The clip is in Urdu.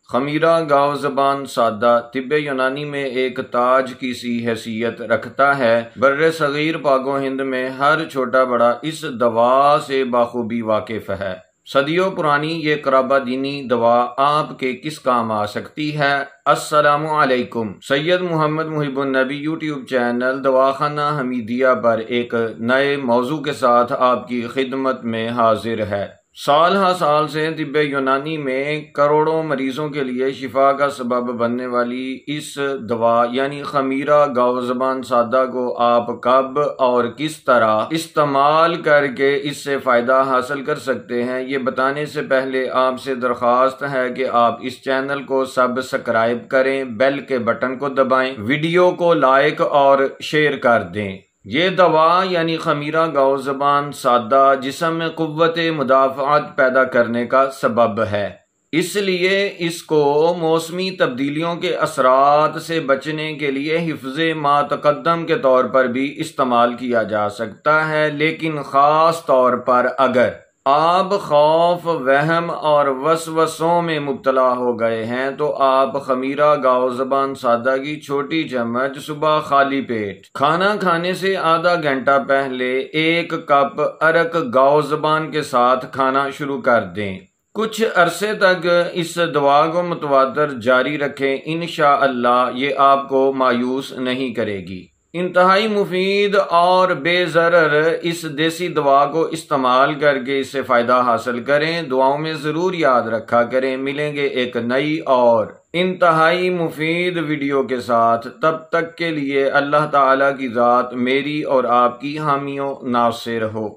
خمیرہ گاؤ زبان سادہ طب یونانی میں ایک تاج کی سی حیثیت رکھتا ہے۔ بر صغیر پاک و ہند میں ہر چھوٹا بڑا اس دوا سے بخوبی واقف ہے۔ صدیوں پرانی یہ قرابہ دینی دوا آپ کے کس کام آ سکتی ہے؟ السلام علیکم۔ سید محمد محب النبی یوٹیوب چینل دواخانہ حمیدیہ پر ایک نئے موضوع کے ساتھ آپ کی خدمت میں حاضر ہے۔ سال ہر سال سے طب یونانی میں کروڑوں مریضوں کے لیے شفا کا سبب بننے والی اس دوا یعنی خمیرہ گاؤ زبان سادہ کو آپ کب اور کس طرح استعمال کر کے اس سے فائدہ حاصل کر سکتے ہیں، یہ بتانے سے پہلے آپ سے درخواست ہے کہ آپ اس چینل کو سبسکرائب کریں، بیل کے بٹن کو دبائیں، ویڈیو کو لائک اور شیئر کر دیں۔ یہ دوا یعنی خمیرہ گاؤ زبان سادہ جسم میں قوت مدافعت پیدا کرنے کا سبب ہے، اس لیے اس کو موسمی تبدیلیوں کے اثرات سے بچنے کے لیے حفظ ما تقدم کے طور پر بھی استعمال کیا جا سکتا ہے، لیکن خاص طور پر اگر آپ خوف، وہم اور وسوسوں میں مبتلا ہو گئے ہیں تو آپ خمیرہ گاؤ زبان سادہ کی چھوٹی چمچ صبح خالی پیٹ کھانا کھانے سے آدھا گھنٹہ پہلے 1 کپ عرق گاؤ زبان کے ساتھ کھانا شروع کر دیں۔ کچھ عرصے تک اس دوا کو متواتر جاری رکھیں، انشاءاللہ یہ آپ کو مایوس نہیں کرے گی۔ انتہائی مفید اور بے ضرر اس دیسی دوا کو استعمال کر کے اس سے فائدہ حاصل کریں۔ دعاؤں میں ضرور یاد رکھا کریں۔ ملیں گے ایک نئی اور انتہائی مفید ویڈیو کے ساتھ، تب تک کے لیے اللہ تعالیٰ کی ذات میری اور آپ کی حامی و ناصر ہو۔